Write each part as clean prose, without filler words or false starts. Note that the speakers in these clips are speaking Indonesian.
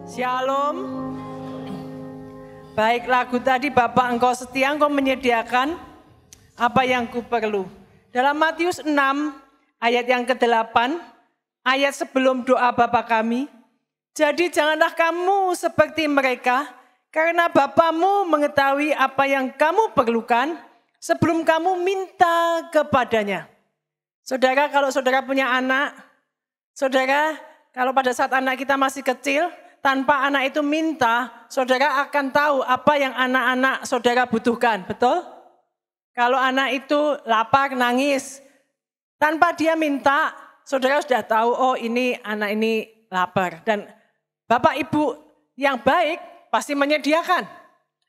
Shalom. Baik, lagu tadi Bapa Engkau setia, Engkau menyediakan apa yang ku perlu. Dalam Matius 6 ayat yang ke-8, ayat sebelum doa Bapa kami. Jadi janganlah kamu seperti mereka, karena Bapamu mengetahui apa yang kamu perlukan sebelum kamu minta kepadanya. Saudara, kalau saudara punya anak, saudara, kalau pada saat anak kita masih kecil, tanpa anak itu minta, saudara akan tahu apa yang anak-anak saudara butuhkan, betul? Kalau anak itu lapar, nangis, tanpa dia minta, saudara sudah tahu, oh ini anak ini lapar. Dan Bapak Ibu yang baik pasti menyediakan,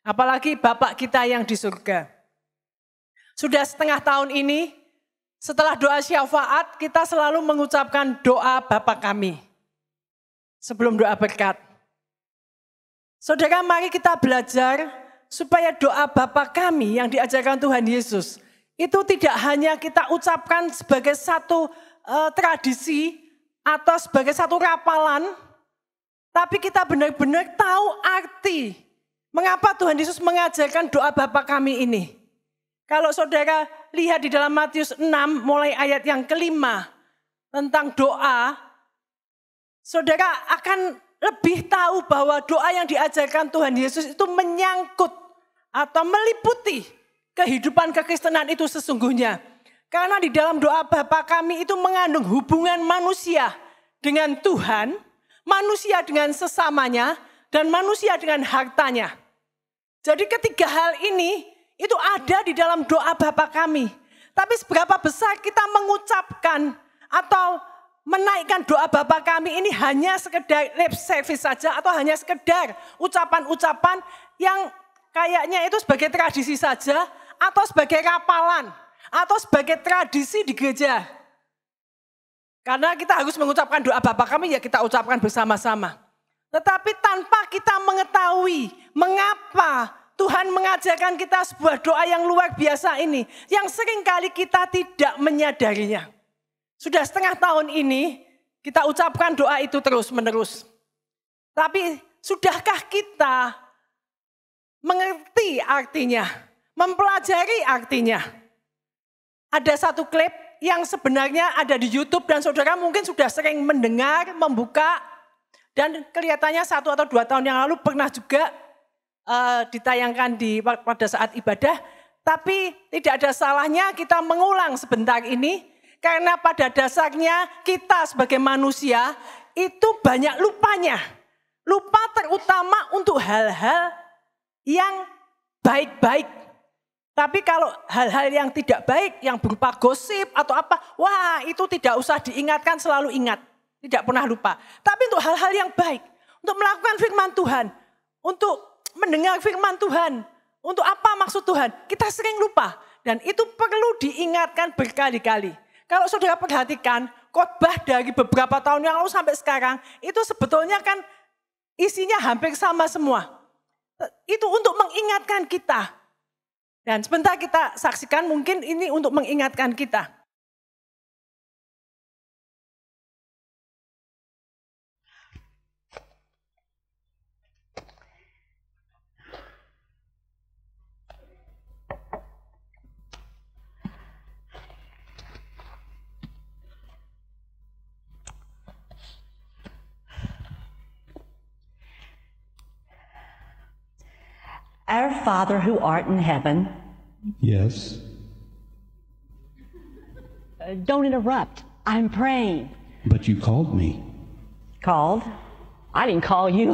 apalagi Bapak kita yang di surga. Sudah setengah tahun ini, setelah doa syafaat, kita selalu mengucapkan doa Bapa kami. Sebelum doa berkat. Saudara, mari kita belajar supaya doa Bapa kami yang diajarkan Tuhan Yesus itu tidak hanya kita ucapkan sebagai satu tradisi atau sebagai satu rapalan, tapi kita benar-benar tahu arti mengapa Tuhan Yesus mengajarkan doa Bapa kami ini. Kalau saudara lihat di dalam Matius 6 mulai ayat yang ke-5 tentang doa, saudara akan lebih tahu bahwa doa yang diajarkan Tuhan Yesus itu menyangkut atau meliputi kehidupan kekristenan itu sesungguhnya. Karena di dalam doa Bapa kami itu mengandung hubungan manusia dengan Tuhan, manusia dengan sesamanya, dan manusia dengan hartanya. Jadi ketiga hal ini itu ada di dalam doa Bapa kami. Tapi seberapa besar kita mengucapkan atau menaikkan doa Bapa kami ini hanya sekedar lip service saja atau hanya sekedar ucapan-ucapan yang kayaknya itu sebagai tradisi saja atau sebagai rapalan atau sebagai tradisi di gereja. Karena kita harus mengucapkan doa Bapa kami ya kita ucapkan bersama-sama. Tetapi tanpa kita mengetahui mengapa Tuhan mengajarkan kita sebuah doa yang luar biasa ini yang seringkali kita tidak menyadarinya. Sudah setengah tahun ini kita ucapkan doa itu terus menerus. Tapi sudahkah kita mengerti artinya, mempelajari artinya? Ada satu klip yang sebenarnya ada di YouTube dan saudara mungkin sudah sering mendengar, membuka. Dan kelihatannya 1 atau 2 tahun yang lalu pernah juga ditayangkan pada saat ibadah. Tapi tidak ada salahnya kita mengulang sebentar ini. Karena pada dasarnya kita sebagai manusia itu banyak lupanya. Lupa terutama untuk hal-hal yang baik-baik. Tapi kalau hal-hal yang tidak baik, yang berupa gosip atau apa, wah itu tidak usah diingatkan, selalu ingat. Tidak pernah lupa. Tapi untuk hal-hal yang baik, untuk melakukan firman Tuhan, untuk mendengar firman Tuhan, untuk apa maksud Tuhan, kita sering lupa. Dan itu perlu diingatkan berkali-kali. Kalau saudara perhatikan, khotbah dari beberapa tahun yang lalu sampai sekarang, itu sebetulnya kan isinya hampir sama semua. Itu untuk mengingatkan kita. Dan sebentar kita saksikan mungkin ini untuk mengingatkan kita. Our Father who art in heaven. Yes. Don't interrupt. I'm praying. But you called me. Called? I didn't call you.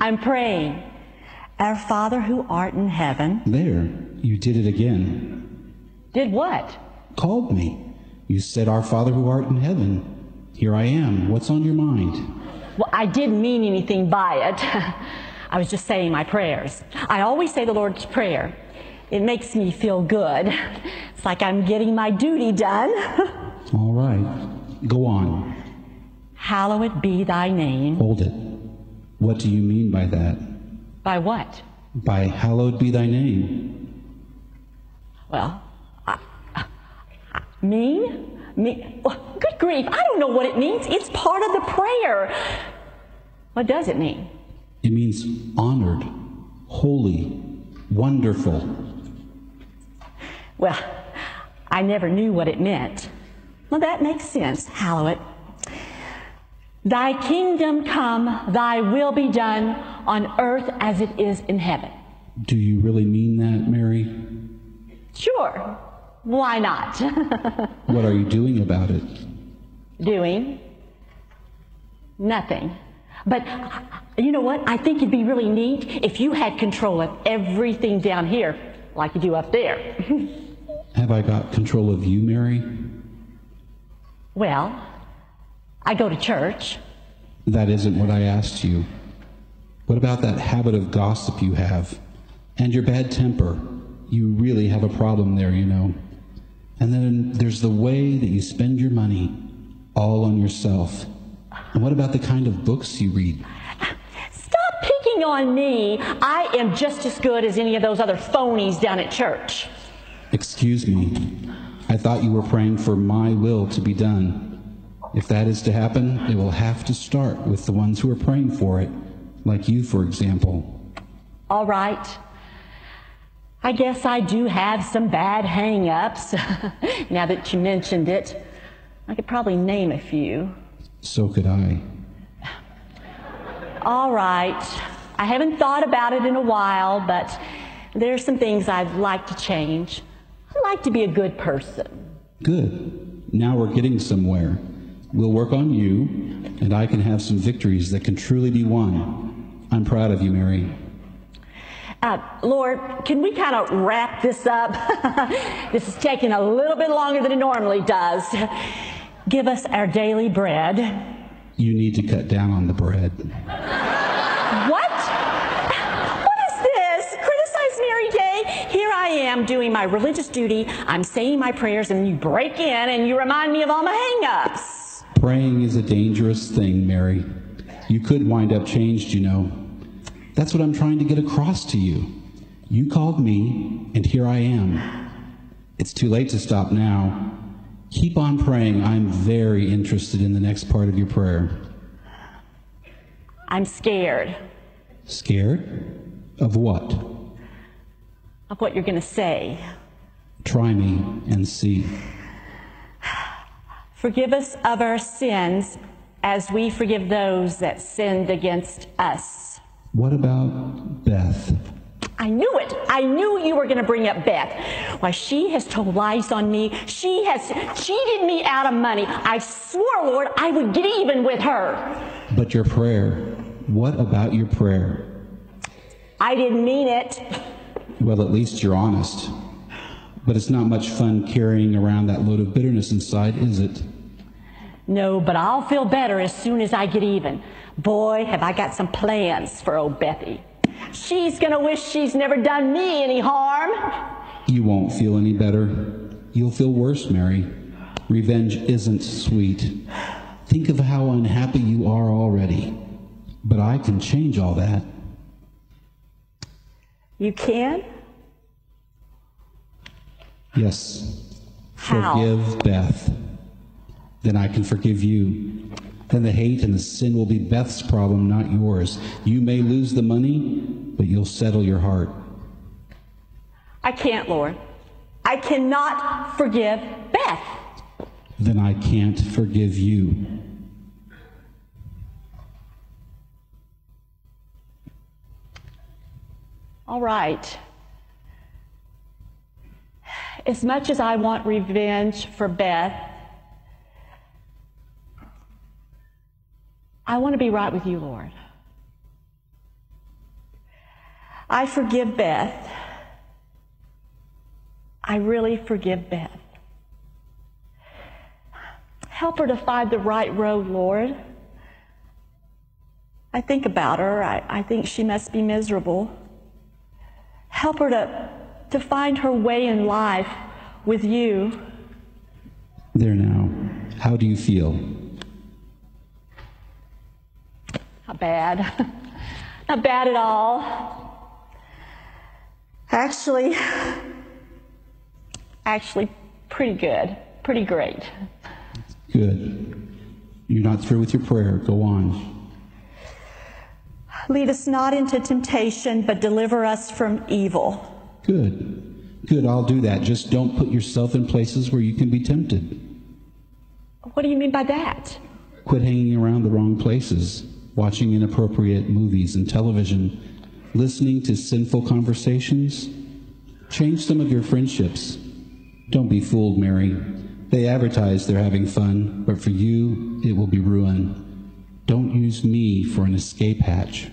I'm praying. Our Father who art in heaven. There, you did it again. Did what? Called me. You said, Our Father who art in heaven. Here I am. What's on your mind? Well, I didn't mean anything by it. I was just saying my prayers. I always say the Lord's Prayer. It makes me feel good. It's like I'm getting my duty done. All right. Go on. Hallowed be thy name. Hold it. What do you mean by that? By what? By hallowed be thy name. Well, mean? Good grief, I don't know what it means. It's part of the prayer. What does it mean? It means honored, holy, wonderful. Well, I never knew what it meant. Well, that makes sense. Hallow it. Thy kingdom come, thy will be done on earth as it is in heaven. Do you really mean that, Mary? Sure. Why not? What are you doing about it? Doing nothing. But you know what? I think it'd be really neat if you had control of everything down here like you do up there. Have I got control of you, Mary? Well, I go to church. That isn't what I asked you. What about that habit of gossip you have? And your bad temper? You really have a problem there, you know. And then there's the way that you spend your money, all on yourself. And what about the kind of books you read? Stop picking on me. I am just as good as any of those other phonies down at church. Excuse me. I thought you were praying for my will to be done. If that is to happen, it will have to start with the ones who are praying for it, like you, for example. All right. I guess I do have some bad hang-ups. Now that you mentioned it, I could probably name a few. So could I. All right. I haven't thought about it in a while, but there's some things I'd like to change. I'd like to be a good person. Good. Now we're getting somewhere. We'll work on you, and I can have some victories that can truly be won. I'm proud of you, Mary. Lord, can we kind of wrap this up? This is taking a little bit longer than it normally does. Give us our daily bread. You need to cut down on the bread. What? What is this? Criticize Mary Day? Here I am doing my religious duty. I'm saying my prayers, and you break in and you remind me of all my hang-ups. Praying is a dangerous thing, Mary. You could wind up changed, you know. That's what I'm trying to get across to you. You called me, and here I am. It's too late to stop now. Keep on praying. I'm very interested in the next part of your prayer. I'm scared. Scared? Of what? Of what you're going to say. Try me and see. Forgive us of our sins as we forgive those that sinned against us. What about Beth? I knew it. I knew you were going to bring up Beth. Why, she has told lies on me. She has cheated me out of money. I swore, Lord, I would get even with her. But your prayer. What about your prayer? I didn't mean it. Well, at least you're honest. But it's not much fun carrying around that load of bitterness inside, is it? No, but I'll feel better as soon as I get even. Boy, have I got some plans for old Bethy. She's going to wish she's never done me any harm. You won't feel any better. You'll feel worse, Mary. Revenge isn't sweet. Think of how unhappy you are already. But I can change all that. You can? Yes. How? Forgive Beth. Then I can forgive you. Then the hate and the sin will be Beth's problem, not yours. You may lose the money, but you'll settle your heart. I can't, Lord. I cannot forgive Beth. Then I can't forgive you. All right. As much as I want revenge for Beth, I want to be right with you, Lord. I forgive Beth. I really forgive Beth. Help her to find the right road, Lord. I think about her. I think she must be miserable. Help her to find her way in life with you. There now. How do you feel? Not bad. Not bad at all. Actually, pretty good. Pretty great. Good. You're not through with your prayer. Go on. Lead us not into temptation, but deliver us from evil. Good. Good, I'll do that. Just don't put yourself in places where you can be tempted. What do you mean by that? Quit hanging around the wrong places, watching inappropriate movies and television, listening to sinful conversations. Change some of your friendships. Don't be fooled, Mary. They advertise they're having fun, but for you, it will be ruin. Don't use me for an escape hatch.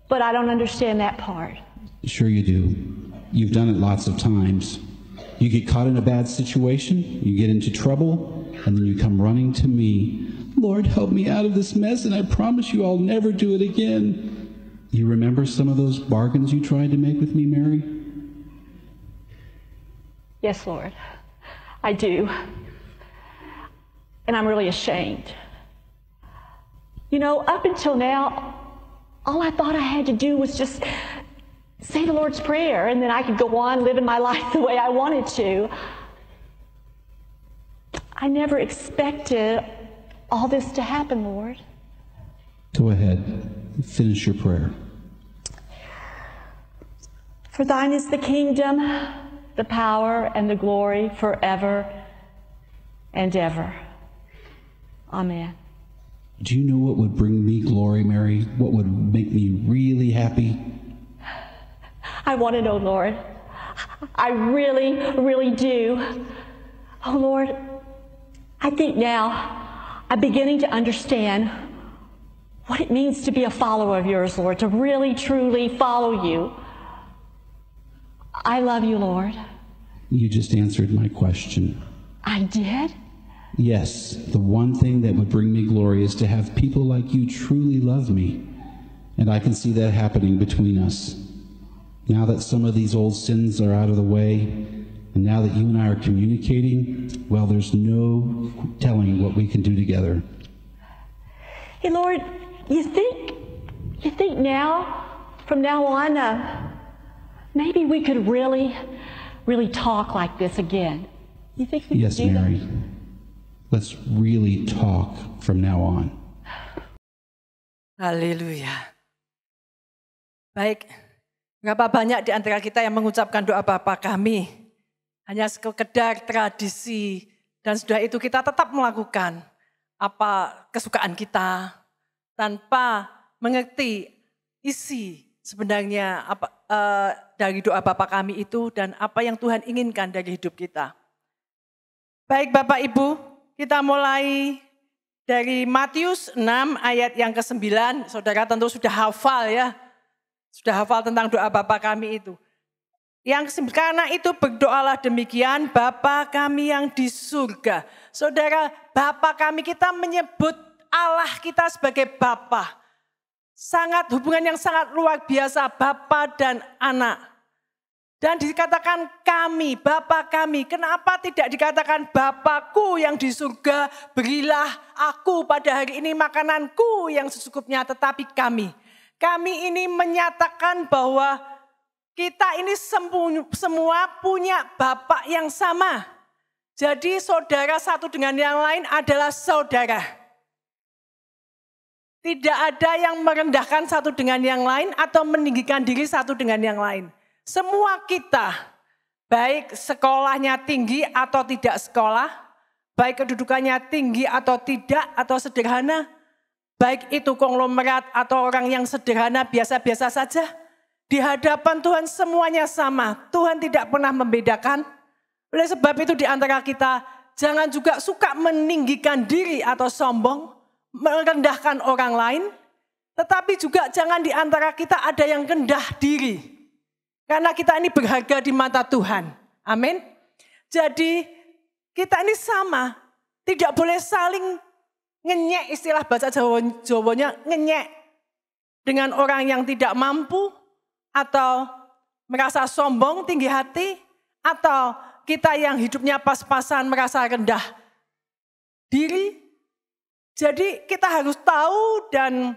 But I don't understand that part. Sure you do. You've done it lots of times. You get caught in a bad situation, you get into trouble, and then you come running to me. Lord, help me out of this mess, and I promise you I'll never do it again. You remember some of those bargains you tried to make with me, Mary? Yes, Lord, I do. And I'm really ashamed. You know, up until now, all I thought I had to do was just say the Lord's Prayer, and then I could go on living my life the way I wanted to. I never expected all this to happen, Lord. Go ahead. Finish your prayer. For thine is the kingdom, the power, and the glory forever and ever. Amen. Do you know what would bring me glory, Mary? What would make me really happy? I want to know, Lord. I really, really do. Oh, Lord, I think now I'm beginning to understand what it means to be a follower of yours, Lord, to really, truly follow you. I love you, Lord. You just answered my question. I did? Yes, the one thing that would bring me glory is to have people like you truly love me. And I can see that happening between us. Now that some of these old sins are out of the way, and now that you and I are communicating, well, there's no telling what we can do together. Hey, Lord, you think now, from now on, maybe we could really, really talk like this again? You think we Yes, could do Mary. that? Let's really talk from now on. Haleluya. Baik, berapa banyak di antara kita yang mengucapkan doa Bapa kami hanya sekedar tradisi, dan sudah itu kita tetap melakukan apa kesukaan kita tanpa mengerti isi sebenarnya apa dari doa Bapa kami itu dan apa yang Tuhan inginkan dari hidup kita. Baik Bapak Ibu, kita mulai dari Matius 6 ayat yang ke-9. Saudara tentu sudah hafal ya. Sudah hafal tentang doa Bapa kami itu. Karena itu berdoalah demikian, Bapa kami yang di surga. Saudara, Bapa kami, kita menyebut Allah kita sebagai Bapa. Sangat hubungan yang sangat luar biasa, Bapa dan anak. Dan dikatakan kami, Bapa kami. Kenapa tidak dikatakan Bapakku yang di surga, berilah aku pada hari ini makananku yang secukupnya, tetapi kami. Kami ini menyatakan bahwa kita ini semua punya Bapa yang sama. Jadi saudara satu dengan yang lain adalah saudara. Tidak ada yang merendahkan satu dengan yang lain atau meninggikan diri satu dengan yang lain. Semua kita, baik sekolahnya tinggi atau tidak sekolah, baik kedudukannya tinggi atau tidak atau sederhana, baik itu konglomerat atau orang yang sederhana biasa-biasa saja, di hadapan Tuhan semuanya sama. Tuhan tidak pernah membedakan. Oleh sebab itu di antara kita jangan juga suka meninggikan diri atau sombong, merendahkan orang lain. Tetapi juga jangan di antara kita ada yang rendah diri. Karena kita ini berharga di mata Tuhan. Amin. Jadi kita ini sama. Tidak boleh saling ngenyek, istilah bahasa Jawanya ngenyek dengan orang yang tidak mampu atau merasa sombong, tinggi hati, atau kita yang hidupnya pas-pasan merasa rendah diri. Jadi kita harus tahu dan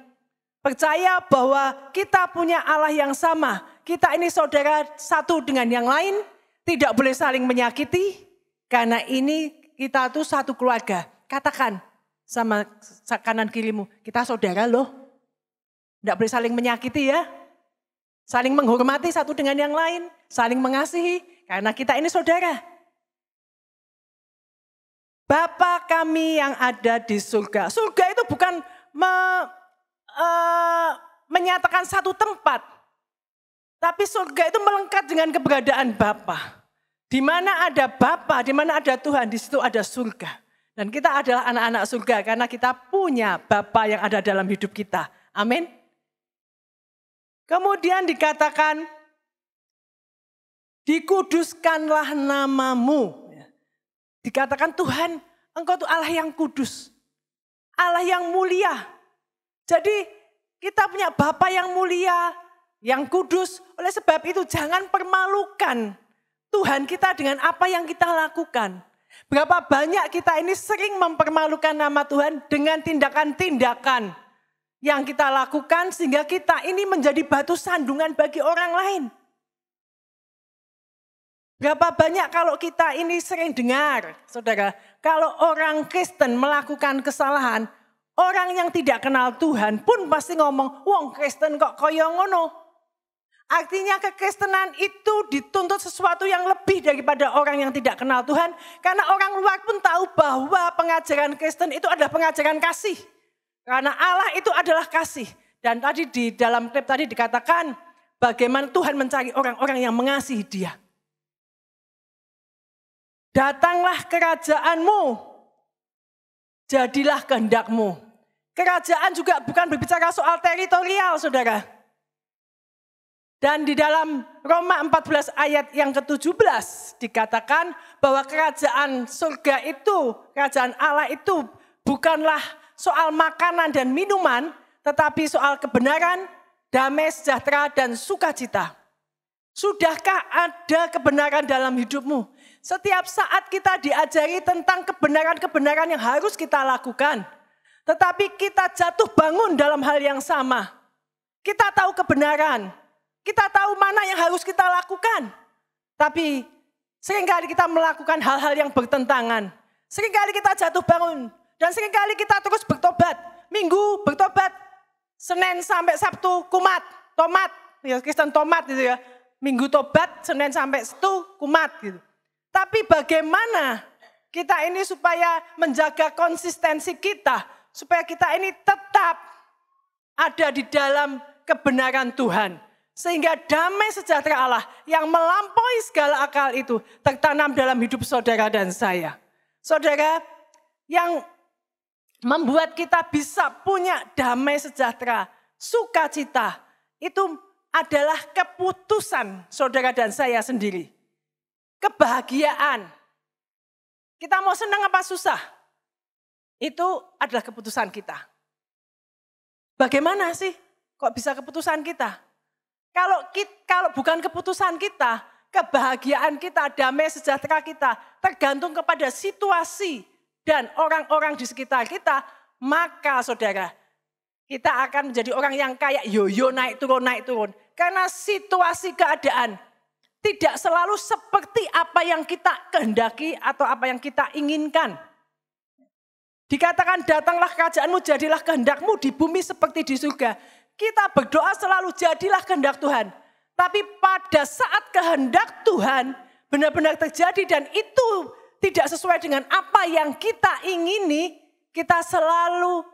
percaya bahwa kita punya Allah yang sama. Kita ini saudara satu dengan yang lain, tidak boleh saling menyakiti, karena ini kita tuh satu keluarga. Katakan sama kanan kirimu, kita saudara loh. Tidak boleh saling menyakiti ya. Saling menghormati satu dengan yang lain. Saling mengasihi. Karena kita ini saudara. Bapa kami yang ada di surga. Surga itu bukan menyatakan satu tempat. Tapi surga itu melengkap dengan keberadaan Bapa. Di mana ada Bapa, di mana ada Tuhan, di situ ada surga. Dan kita adalah anak-anak surga karena kita punya Bapa yang ada dalam hidup kita. Amin. Kemudian dikatakan, dikuduskanlah namamu. Dikatakan Tuhan, Engkau itu Allah yang kudus. Allah yang mulia. Jadi kita punya Bapa yang mulia, yang kudus. Oleh sebab itu jangan permalukan Tuhan kita dengan apa yang kita lakukan. Berapa banyak kita ini sering mempermalukan nama Tuhan dengan tindakan-tindakan yang kita lakukan sehingga kita ini menjadi batu sandungan bagi orang lain. Berapa banyak kalau kita ini sering dengar, saudara, kalau orang Kristen melakukan kesalahan, orang yang tidak kenal Tuhan pun pasti ngomong, wong Kristen kok kaya ngono. Artinya kekristenan itu dituntut sesuatu yang lebih daripada orang yang tidak kenal Tuhan. Karena orang luar pun tahu bahwa pengajaran Kristen itu adalah pengajaran kasih. Karena Allah itu adalah kasih. Dan tadi di dalam klip tadi dikatakan bagaimana Tuhan mencari orang-orang yang mengasihi Dia. Datanglah kerajaanmu, jadilah kehendakmu. Kerajaan juga bukan berbicara soal teritorial, saudara. Dan di dalam Roma 14 ayat yang ke-17 dikatakan bahwa kerajaan surga itu, kerajaan Allah itu bukanlah soal makanan dan minuman, tetapi soal kebenaran, damai, sejahtera, dan sukacita. Sudahkah ada kebenaran dalam hidupmu? Setiap saat kita diajari tentang kebenaran-kebenaran yang harus kita lakukan. Tetapi kita jatuh bangun dalam hal yang sama. Kita tahu kebenaran. Kita tahu mana yang harus kita lakukan. Tapi seringkali kita melakukan hal-hal yang bertentangan. Seringkali kita jatuh bangun. Dan seringkali kita terus bertobat. Minggu bertobat. Senin sampai Sabtu kumat. Tomat. Ya, Kristen tomat gitu ya. Minggu tobat, Senin sampai Sabtu kumat gitu. Tapi bagaimana kita ini supaya menjaga konsistensi kita. Supaya kita ini tetap ada di dalam kebenaran Tuhan. Sehingga damai sejahtera Allah yang melampaui segala akal itu tertanam dalam hidup saudara dan saya. Saudara, yang membuat kita bisa punya damai sejahtera, sukacita, itu adalah keputusan saudara dan saya sendiri. Kebahagiaan. Kita mau senang apa susah? Itu adalah keputusan kita. Bagaimana sih kok bisa keputusan kita? Kalau bukan keputusan kita, kebahagiaan kita, damai sejahtera kita tergantung kepada situasi dan orang-orang di sekitar kita, maka saudara, kita akan menjadi orang yang kayak yoyo naik turun. Karena situasi keadaan tidak selalu seperti apa yang kita kehendaki atau apa yang kita inginkan. Dikatakan datanglah kerajaanmu, jadilah kehendakmu di bumi seperti di surga. Kita berdoa selalu jadilah kehendak Tuhan. Tapi pada saat kehendak Tuhan benar-benar terjadi dan itu tidak sesuai dengan apa yang kita ingini, kita selalu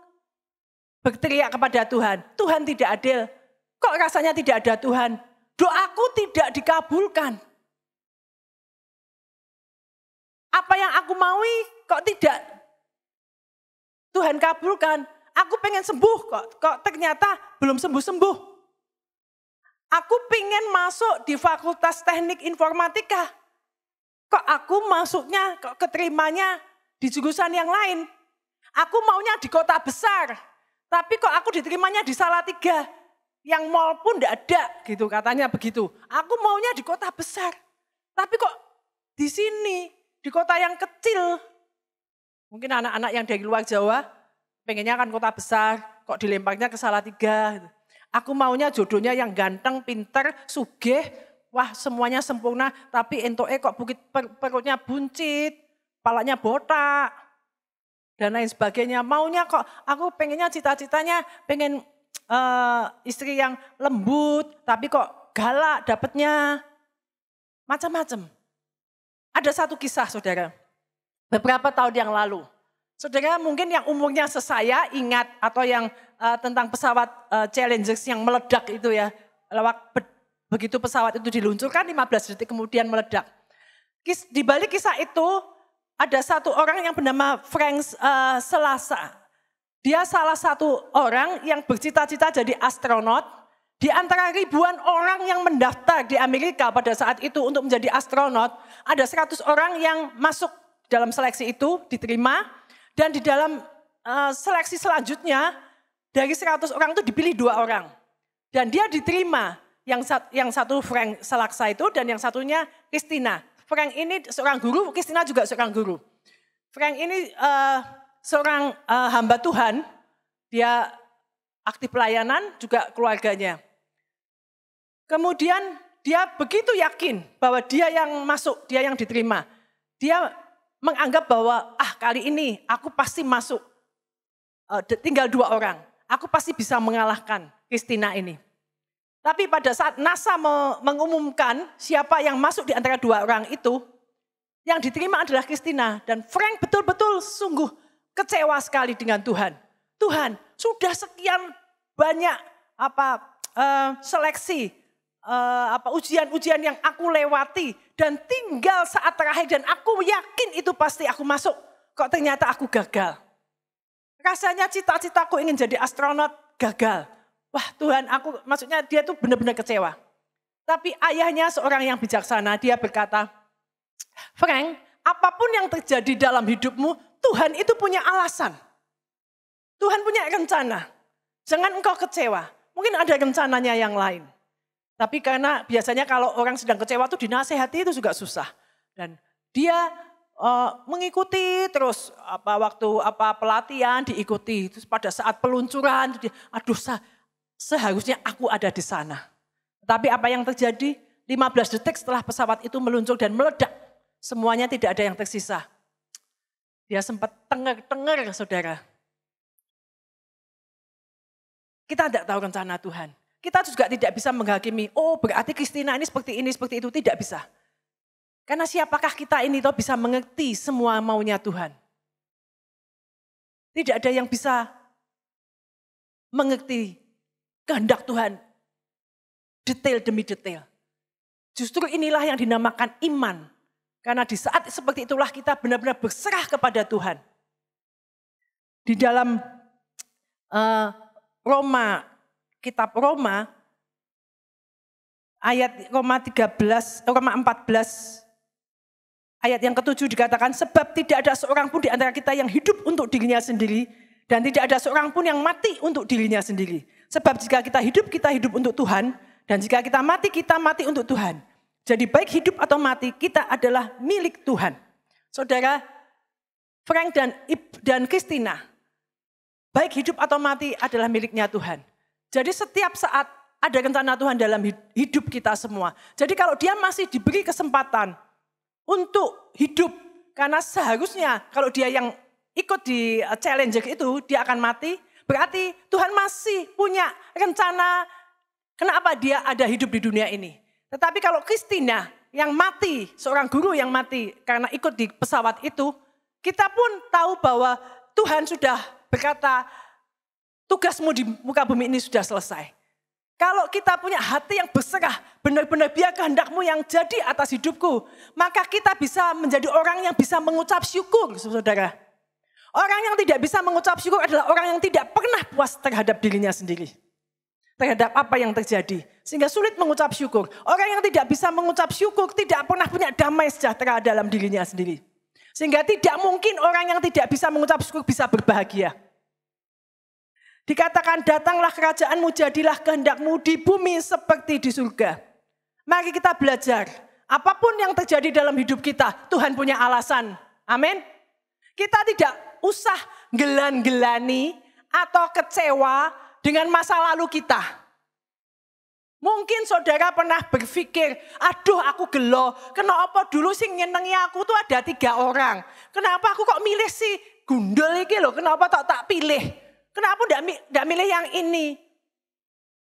berteriak kepada Tuhan. Tuhan tidak adil. Kok rasanya tidak ada Tuhan? Doaku tidak dikabulkan. Apa yang aku maui kok tidak Tuhan kabulkan? Aku pengen sembuh kok ternyata belum sembuh-sembuh. Aku pengen masuk di Fakultas Teknik Informatika. Kok aku masuknya, kok keterimanya di jurusan yang lain. Aku maunya di kota besar. Tapi kok aku diterimanya di Salatiga. Yang mall pun enggak ada gitu, katanya begitu. Aku maunya di kota besar. Tapi kok di sini, di kota yang kecil. Mungkin anak-anak yang dari luar Jawa pengennya kan kota besar, kok dilemparnya ke Salatiga. Aku maunya jodohnya yang ganteng, pinter, sugih, wah semuanya sempurna, tapi entoke kok perutnya buncit, kepalanya botak, dan lain sebagainya. Maunya kok, aku pengennya cita-citanya pengen istri yang lembut, tapi kok galak dapatnya, macam-macam. Ada satu kisah saudara, beberapa tahun yang lalu. Saudara mungkin yang umurnya sesaya ingat atau yang tentang pesawat Challengers yang meledak itu ya. Begitu pesawat itu diluncurkan 15 detik kemudian meledak. Di balik kisah itu ada satu orang yang bernama Frank Selasa. Dia salah satu orang yang bercita-cita jadi astronot. Di antara ribuan orang yang mendaftar di Amerika pada saat itu untuk menjadi astronot, ada 100 orang yang masuk dalam seleksi itu, diterima. Dan di dalam seleksi selanjutnya, dari 100 orang itu dipilih 2 orang. Dan dia diterima, yang satu Frank Selasa itu dan yang satunya Christina. Frank ini seorang guru, Christina juga seorang guru. Frank ini seorang hamba Tuhan, dia aktif pelayanan juga keluarganya. Kemudian dia begitu yakin bahwa dia yang masuk, dia yang diterima. Dia menganggap bahwa kali ini aku pasti masuk, tinggal 2 orang. Aku pasti bisa mengalahkan Christina ini. Tapi pada saat NASA mengumumkan siapa yang masuk di antara 2 orang itu, yang diterima adalah Christina. Dan Frank betul-betul sungguh kecewa sekali dengan Tuhan. Tuhan, sudah sekian banyak seleksi, ujian-ujian yang aku lewati dan tinggal saat terakhir dan aku yakin itu pasti aku masuk. Kok ternyata aku gagal. Rasanya cita-citaku ingin jadi astronot gagal. Wah Tuhan, maksudnya dia tuh benar-benar kecewa. Tapi ayahnya seorang yang bijaksana, dia berkata, Frank, apapun yang terjadi dalam hidupmu, Tuhan itu punya alasan. Tuhan punya rencana. Jangan engkau kecewa. Mungkin ada rencananya yang lain. Tapi karena biasanya kalau orang sedang kecewa itu dinasehati itu juga susah. Dan dia mengikuti terus waktu pelatihan diikuti. Terus pada saat peluncuran, seharusnya aku ada di sana. Tapi apa yang terjadi? 15 detik setelah pesawat itu meluncur dan meledak, semuanya tidak ada yang tersisa. Dia sempat tenger saudara. Kita tidak tahu rencana Tuhan. Kita juga tidak bisa menghakimi, berarti Christina ini seperti itu. Tidak bisa. Karena siapakah kita ini bisa mengerti semua maunya Tuhan. Tidak ada yang bisa mengerti kehendak Tuhan detail demi detail. Justru inilah yang dinamakan iman. Karena di saat seperti itulah kita benar-benar berserah kepada Tuhan. Di dalam kitab Roma, ayat Roma 14, ayat yang ke-7 dikatakan, sebab tidak ada seorang pun di antara kita yang hidup untuk dirinya sendiri, dan tidak ada seorang pun yang mati untuk dirinya sendiri. Sebab jika kita hidup untuk Tuhan, dan jika kita mati untuk Tuhan. Jadi baik hidup atau mati, kita adalah milik Tuhan. Saudara, Frank dan Christina, baik hidup atau mati adalah miliknya Tuhan. Jadi setiap saat ada rencana Tuhan dalam hidup kita semua. Jadi kalau dia masih diberi kesempatan untuk hidup, karena seharusnya kalau dia yang ikut di Challenger itu, dia akan mati, berarti Tuhan masih punya rencana kenapa dia ada hidup di dunia ini. Tetapi kalau Christina yang mati, seorang guru yang mati karena ikut di pesawat itu, kita pun tahu bahwa Tuhan sudah berkata, tugasmu di muka bumi ini sudah selesai. Kalau kita punya hati yang berserah, benar-benar biar kehendakmu yang jadi atas hidupku, maka kita bisa menjadi orang yang bisa mengucap syukur, saudara. Orang yang tidak bisa mengucap syukur adalah orang yang tidak pernah puas terhadap dirinya sendiri. Terhadap apa yang terjadi. Sehingga sulit mengucap syukur. Orang yang tidak bisa mengucap syukur tidak pernah punya damai sejahtera dalam dirinya sendiri. Sehingga tidak mungkin orang yang tidak bisa mengucap syukur bisa berbahagia. Dikatakan datanglah kerajaanmu, jadilah kehendakmu di bumi seperti di surga. Mari kita belajar. Apapun yang terjadi dalam hidup kita, Tuhan punya alasan. Amin. Kita tidak usah gelan-gelani atau kecewa dengan masa lalu kita. Mungkin saudara pernah berpikir, aduh aku gelo, kenapa dulu sih nyenengi aku tuh ada 3 orang. Kenapa aku kok milih si gundul ini loh, kenapa tak pilih. Kenapa enggak milih yang ini.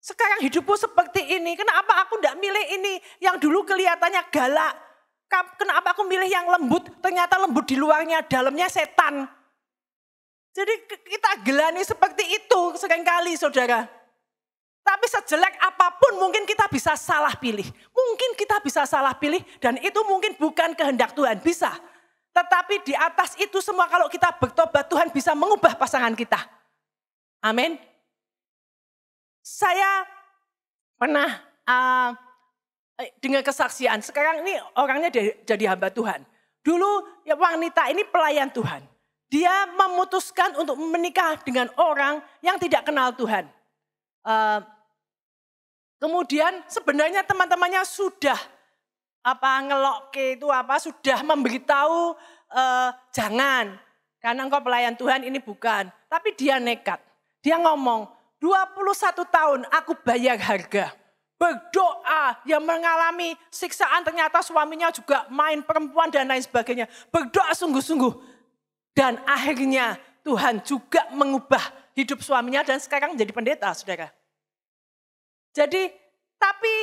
Sekarang hidupku seperti ini, kenapa aku tidak milih ini yang dulu kelihatannya galak? Kenapa aku milih yang lembut, ternyata lembut di luarnya, dalamnya setan. Jadi kita gelani seperti itu seringkali saudara. Tapi sejelek apapun mungkin kita bisa salah pilih. Mungkin kita bisa salah pilih dan itu mungkin bukan kehendak Tuhan, bisa. Tetapi di atas itu semua kalau kita bertobat Tuhan bisa mengubah pasangan kita. Amin. Saya pernah dengar kesaksian, sekarang ini orangnya jadi hamba Tuhan. Dulu ya wanita ini pelayan Tuhan. Dia memutuskan untuk menikah dengan orang yang tidak kenal Tuhan. Kemudian sebenarnya teman-temannya sudah sudah memberitahu jangan. Karena engkau pelayan Tuhan ini bukan. Tapi dia nekat. Dia ngomong, 21 tahun aku bayar harga. Berdoa, yang mengalami siksaan ternyata suaminya juga main perempuan dan lain sebagainya. Berdoa sungguh-sungguh. Dan akhirnya Tuhan juga mengubah hidup suaminya dan sekarang menjadi pendeta, saudara. Jadi, tapi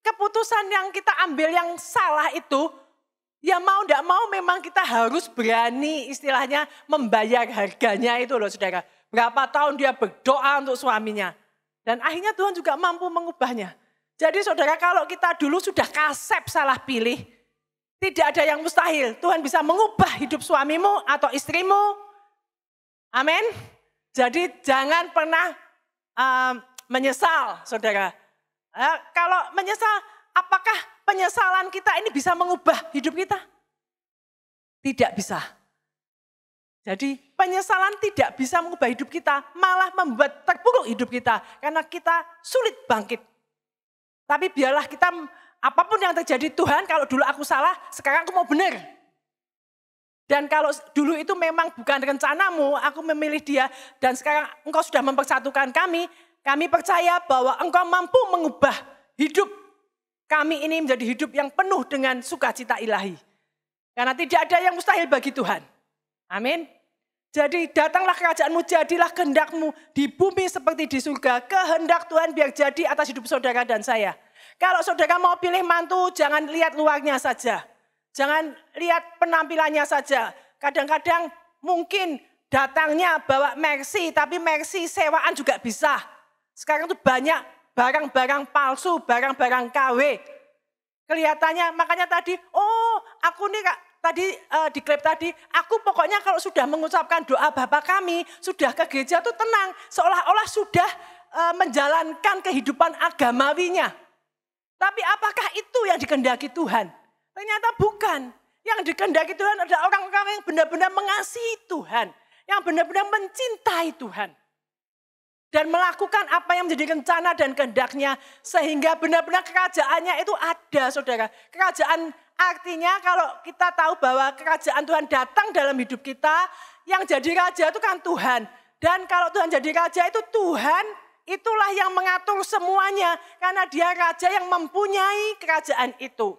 keputusan yang kita ambil yang salah itu, ya mau tidak mau memang kita harus berani istilahnya membayar harganya itu loh saudara. Berapa tahun dia berdoa untuk suaminya. Dan akhirnya Tuhan juga mampu mengubahnya. Jadi saudara kalau kita dulu sudah kasep salah pilih, tidak ada yang mustahil. Tuhan bisa mengubah hidup suamimu atau istrimu. Amin. Jadi jangan pernah menyesal, saudara. Kalau menyesal, apakah penyesalan kita ini bisa mengubah hidup kita? Tidak bisa. Jadi penyesalan tidak bisa mengubah hidup kita, malah membuat terpuruk hidup kita. Karena kita sulit bangkit. Tapi biarlah kita, apapun yang terjadi Tuhan, kalau dulu aku salah, sekarang aku mau benar. Dan kalau dulu itu memang bukan rencanamu, aku memilih dia, dan sekarang engkau sudah mempersatukan kami percaya bahwa engkau mampu mengubah hidup kami ini menjadi hidup yang penuh dengan sukacita ilahi. Karena tidak ada yang mustahil bagi Tuhan. Amin. Jadi datanglah kerajaanmu, jadilah kehendakmu di bumi seperti di surga. Kehendak Tuhan biar jadi atas hidup saudara dan saya. Kalau saudara mau pilih mantu, jangan lihat luarnya saja. Jangan lihat penampilannya saja. Kadang-kadang mungkin datangnya bawa Mercy, tapi Mercy sewaan juga bisa. Sekarang tuh banyak barang-barang palsu, barang-barang KW. Kelihatannya, makanya tadi, aku nih Kak, tadi di klip tadi, aku pokoknya kalau sudah mengucapkan doa Bapa kami, sudah ke gereja tuh tenang. Seolah-olah sudah menjalankan kehidupan agamawinya. Tapi apakah itu yang dikehendaki Tuhan? Ternyata bukan. Yang dikehendaki Tuhan adalah orang-orang yang benar-benar mengasihi Tuhan. Yang benar-benar mencintai Tuhan. Dan melakukan apa yang menjadi rencana dan kehendaknya. Sehingga benar-benar kerajaannya itu ada, saudara. Kerajaan artinya kalau kita tahu bahwa kerajaan Tuhan datang dalam hidup kita. Yang jadi raja itu kan Tuhan. Dan kalau Tuhan jadi raja itu Tuhan, itulah yang mengatur semuanya. Karena dia raja yang mempunyai kerajaan itu.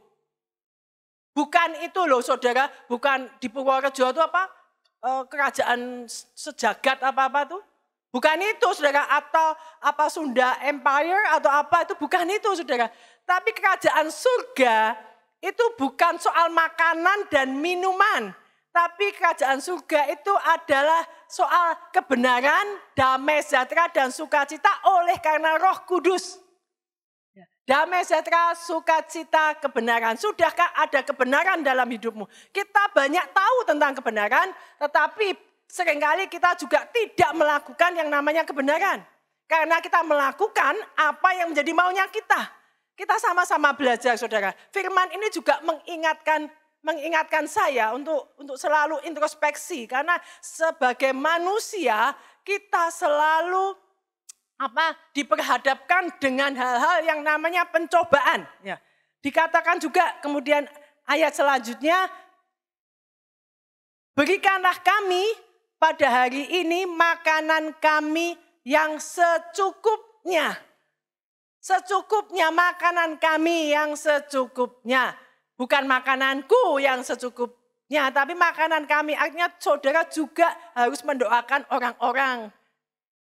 Bukan itu loh saudara, bukan di Purworejo itu apa? Kerajaan sejagat apa-apa tuh. Bukan itu saudara, atau apa Sunda Empire atau apa itu bukan itu saudara. Tapi kerajaan surga itu bukan soal makanan dan minuman. Tapi kerajaan surga itu adalah soal kebenaran, damai sejahtera dan sukacita oleh karena Roh Kudus. Damai sejahtera, sukacita, kebenaran. Sudahkah ada kebenaran dalam hidupmu? Kita banyak tahu tentang kebenaran, tetapi seringkali kita juga tidak melakukan yang namanya kebenaran. Karena kita melakukan apa yang menjadi maunya kita. Kita sama-sama belajar saudara. Firman ini juga mengingatkan saya untuk selalu introspeksi. Karena sebagai manusia kita selalu diperhadapkan dengan hal-hal yang namanya pencobaan. Ya. Dikatakan juga kemudian ayat selanjutnya, berikanlah kami pada hari ini makanan kami yang secukupnya. Secukupnya, makanan kami yang secukupnya. Bukan makananku yang secukupnya, tapi makanan kami. Artinya saudara juga harus mendoakan orang-orang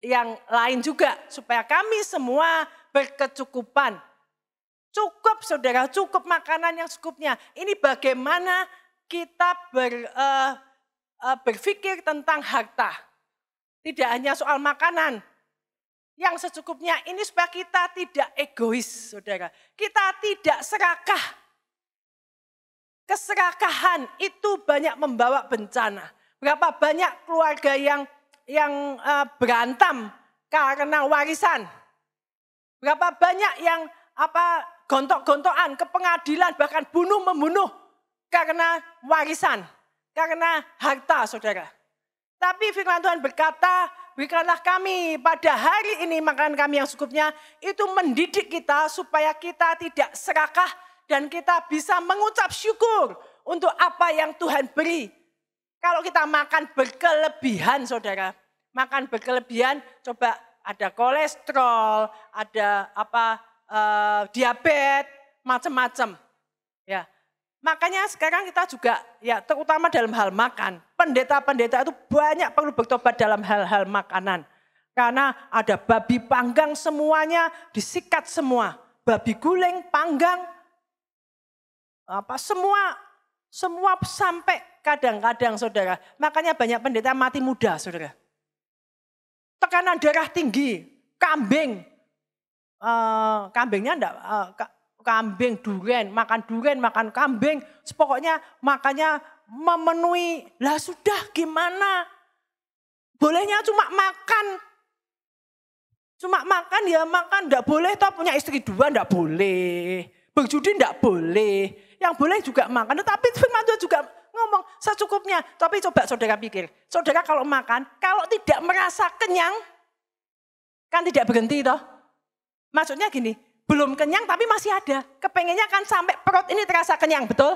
yang lain juga. Supaya kami semua berkecukupan. Cukup saudara, cukup makanan yang secukupnya. Ini bagaimana kita berpikir tentang harta. Tidak hanya soal makanan. Yang secukupnya ini supaya kita tidak egois saudara. Kita tidak serakah. Keserakahan itu banyak membawa bencana. Berapa banyak keluarga yang berantem karena warisan. Berapa banyak yang gontok-gontokan ke pengadilan bahkan membunuh karena warisan, karena harta saudara. Tapi firman Tuhan berkata, berikanlah kami pada hari ini makanan kami yang secukupnya. Itu mendidik kita supaya kita tidak serakah dan kita bisa mengucap syukur untuk apa yang Tuhan beri. Kalau kita makan berkelebihan saudara, makan berkelebihan coba ada kolesterol, ada diabetes, macam-macam. Ya. Makanya sekarang kita juga ya terutama dalam hal makan, pendeta-pendeta itu banyak perlu bertobat dalam hal-hal makanan. Karena ada babi panggang semuanya disikat semua, babi guling, panggang, semua sampai kadang-kadang saudara. Makanya banyak pendeta mati muda saudara. Tekanan darah tinggi, kambing, kambingnya enggak, kambing duren, makan kambing, pokoknya makannya memenuhi. Lah sudah gimana? Bolehnya cuma makan ya makan, enggak boleh toh punya istri 2 enggak boleh. Berjudi enggak boleh. Yang boleh juga makan, tetapi firman Tuhan juga ngomong secukupnya. Tapi coba saudara pikir, saudara kalau makan, kalau tidak merasa kenyang, kan tidak berhenti toh. Maksudnya gini, belum kenyang tapi masih ada. Kepengennya kan sampai perut ini terasa kenyang, betul?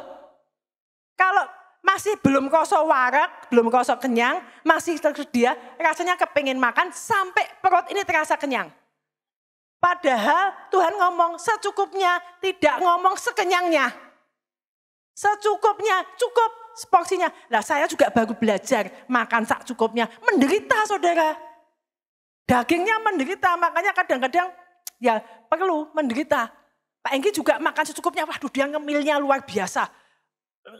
Kalau masih belum kosong warak, belum kosong kenyang, masih tersedia, rasanya kepengen makan sampai perut ini terasa kenyang. Padahal Tuhan ngomong secukupnya, tidak ngomong sekenyangnya. Secukupnya, cukup porsinya. Lah saya juga baru belajar makan sak cukupnya. Menderita saudara. Dagingnya menderita, makanya kadang-kadang ya perlu menderita. Pak Enggi juga makan secukupnya, waduh dia ngemilnya luar biasa.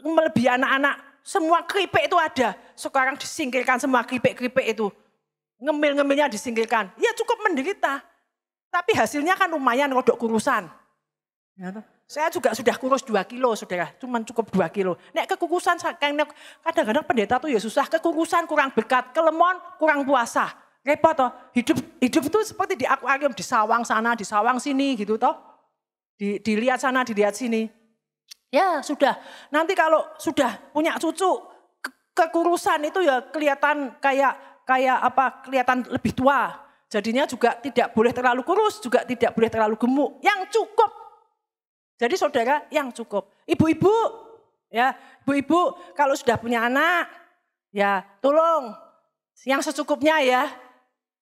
Melebihi anak-anak, semua keripik itu ada. Sekarang disingkirkan semua keripik-keripik itu. Ngemil-ngemilnya disingkirkan. Ya cukup menderita. Tapi hasilnya kan lumayan rodok kurusan. Ya, saya juga sudah kurus 2 kilo saudara, cuma cukup 2 kilo. Nek kekurusan, kadang-kadang pendeta tuh ya susah, kekurusan kurang berkat, kelemon kurang puasa. Repot toh, hidup itu seperti di akuarium, di sawang sana, di sawang sini gitu toh. Dilihat sana, dilihat sini. Ya sudah, nanti kalau sudah punya cucu, kekurusan itu ya kelihatan kelihatan lebih tua. Jadinya juga tidak boleh terlalu kurus, juga tidak boleh terlalu gemuk, yang cukup. Jadi saudara yang cukup. Ibu-ibu, ya ibu-ibu kalau sudah punya anak, ya tolong yang secukupnya ya.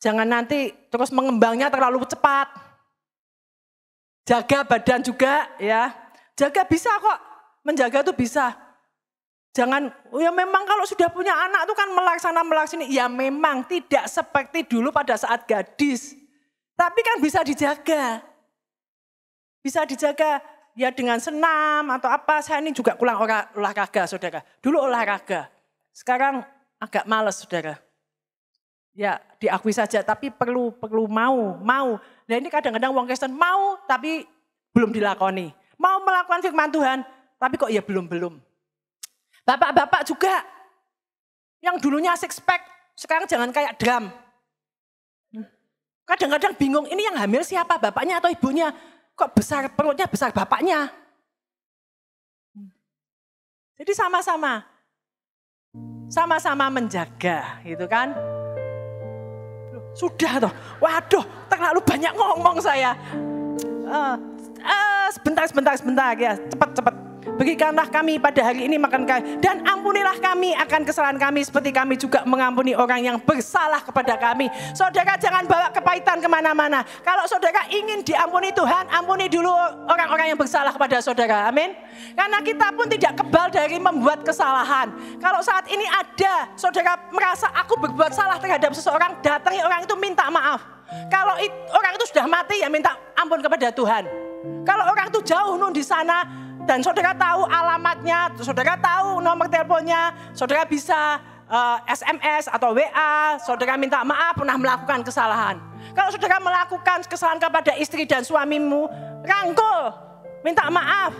Jangan nanti terus mengembangnya terlalu cepat. Jaga badan juga ya. Jaga bisa kok, menjaga itu bisa. Jangan, ya memang kalau sudah punya anak itu kan melaksanakan, ya memang tidak seperti dulu pada saat gadis. Tapi kan bisa dijaga. Bisa dijaga. Ya dengan senam atau apa, saya ini juga kurang olahraga saudara. Dulu olahraga, sekarang agak malas saudara. Ya diakui saja, tapi perlu mau. Nah ini kadang-kadang wong Kristen mau tapi belum dilakoni. Mau melakukan firman Tuhan, tapi kok ya belum. Bapak-bapak juga, yang dulunya six pack, sekarang jangan kayak drum. Kadang-kadang bingung, ini yang hamil siapa, bapaknya atau ibunya? Kok besar perutnya besar bapaknya. Jadi sama-sama menjaga gitu kan. Sudah toh, waduh terlalu banyak ngomong saya. Sebentar ya, cepat. Berikanlah kami pada hari ini makan kami. Dan ampunilah kami akan kesalahan kami seperti kami juga mengampuni orang yang bersalah kepada kami. Saudara jangan bawa kepahitan kemana-mana. Kalau saudara ingin diampuni Tuhan, ampuni dulu orang-orang yang bersalah kepada saudara. Amin. Karena kita pun tidak kebal dari membuat kesalahan. Kalau saat ini ada saudara merasa aku berbuat salah terhadap seseorang, datangi orang itu minta maaf. Kalau orang itu sudah mati ya minta ampun kepada Tuhan. Kalau orang itu jauh nun di sana dan saudara tahu alamatnya, saudara tahu nomor teleponnya, saudara bisa SMS atau WA, saudara minta maaf pernah melakukan kesalahan. Kalau saudara melakukan kesalahan kepada istri dan suamimu, rangkul, minta maaf.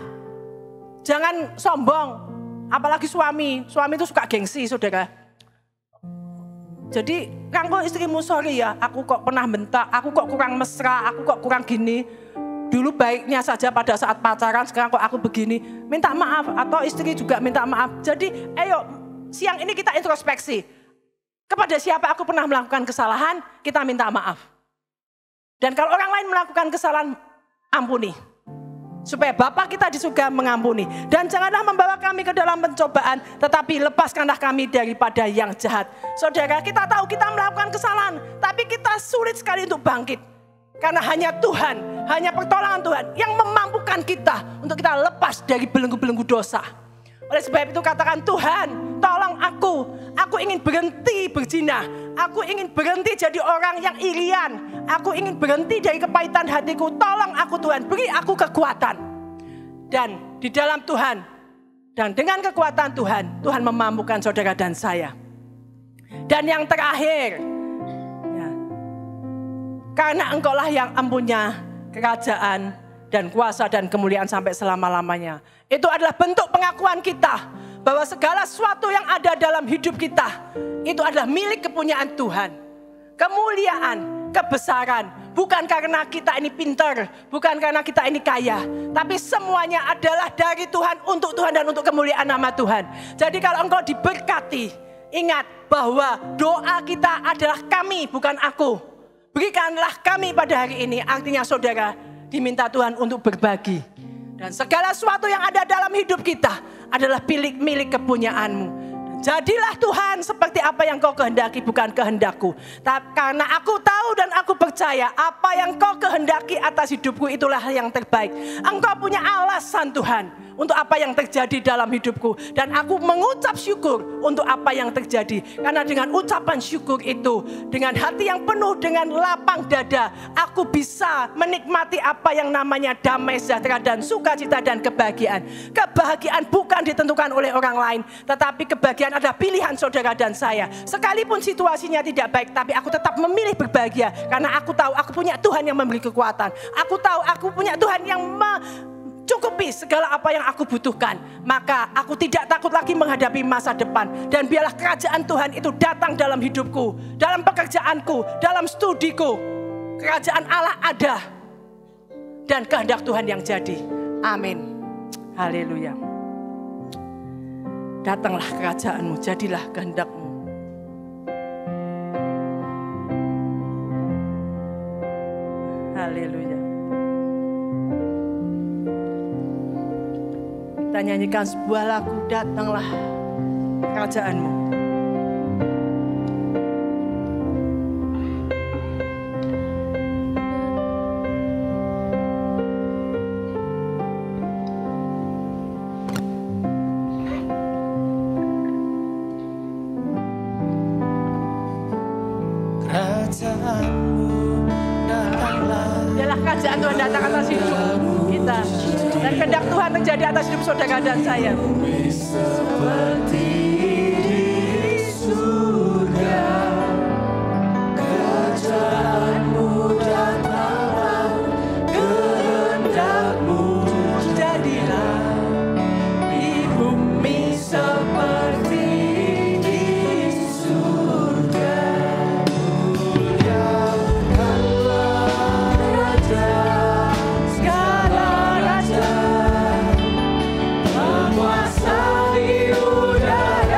Jangan sombong, apalagi suami itu suka gengsi saudara. Jadi rangkul istrimu, sorry ya, aku kok pernah bentak, aku kok kurang mesra, aku kok kurang gini. Dulu baiknya saja pada saat pacaran, sekarang kok aku begini. Minta maaf, atau istri juga minta maaf. Jadi ayo siang ini kita introspeksi. Kepada siapa aku pernah melakukan kesalahan, kita minta maaf. Dan kalau orang lain melakukan kesalahan, ampuni. Supaya Bapa kita di surga mengampuni. Dan janganlah membawa kami ke dalam pencobaan, tetapi lepaskanlah kami daripada yang jahat. Saudara, kita tahu kita melakukan kesalahan, tapi kita sulit sekali untuk bangkit. Karena hanya Tuhan, hanya pertolongan Tuhan yang memampukan kita untuk kita lepas dari belenggu-belenggu dosa. Oleh sebab itu katakan, Tuhan tolong aku ingin berhenti berzina, aku ingin berhenti jadi orang yang irian, aku ingin berhenti dari kepahitan hatiku, tolong aku Tuhan, beri aku kekuatan. Dan di dalam Tuhan, dan dengan kekuatan Tuhan, Tuhan memampukan saudara dan saya. Dan yang terakhir, ya, karena engkaulah yang empunya kerajaan dan kuasa dan kemuliaan sampai selama-lamanya. Itu adalah bentuk pengakuan kita bahwa segala sesuatu yang ada dalam hidup kita itu adalah milik kepunyaan Tuhan. Kemuliaan, kebesaran, bukan karena kita ini pintar, bukan karena kita ini kaya, tapi semuanya adalah dari Tuhan, untuk Tuhan dan untuk kemuliaan nama Tuhan. Jadi kalau engkau diberkati, ingat bahwa doa kita adalah kami, bukan aku. Berikanlah kami pada hari ini, artinya saudara diminta Tuhan untuk berbagi. Dan segala sesuatu yang ada dalam hidup kita adalah milik kepunyaanmu. Jadilah Tuhan seperti apa yang kau kehendaki, bukan kehendakku. Karena aku tahu dan aku percaya apa yang kau kehendaki atas hidupku itulah yang terbaik. Engkau punya alasan Tuhan untuk apa yang terjadi dalam hidupku. Dan aku mengucap syukur untuk apa yang terjadi. Karena dengan ucapan syukur itu, dengan hati yang penuh dengan lapang dada, aku bisa menikmati apa yang namanya damai sejahtera dan sukacita dan kebahagiaan. Kebahagiaan bukan ditentukan oleh orang lain, tetapi kebahagiaan adalah pilihan saudara dan saya. Sekalipun situasinya tidak baik, tapi aku tetap memilih berbahagia. Karena aku tahu aku punya Tuhan yang memberi kekuatan. Aku tahu aku punya Tuhan yang mencukupi segala apa yang aku butuhkan. Maka aku tidak takut lagi menghadapi masa depan. Dan biarlah kerajaan Tuhan itu datang dalam hidupku, dalam pekerjaanku, dalam studiku. Kerajaan Allah ada. Dan kehendak Tuhan yang jadi. Amin. Haleluya. Datanglah kerajaanmu, jadilah kehendakmu. Haleluya. Kita nyanyikan sebuah lagu, datanglah kerajaanmu. Kerajaan Tuhan datang atas hidup kita, dan kehendak Tuhan terjadi atas hidup saudara dan saya. Seperti di surga, kerajaanmu datanglah, kehendakmu jadilah di bumi seperti di surga. Segala raja menguasai udara.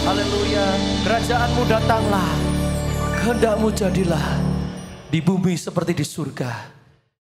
Haleluya. Kerajaan-Mu datanglah. Kehendak-Mu jadilah di bumi seperti di surga.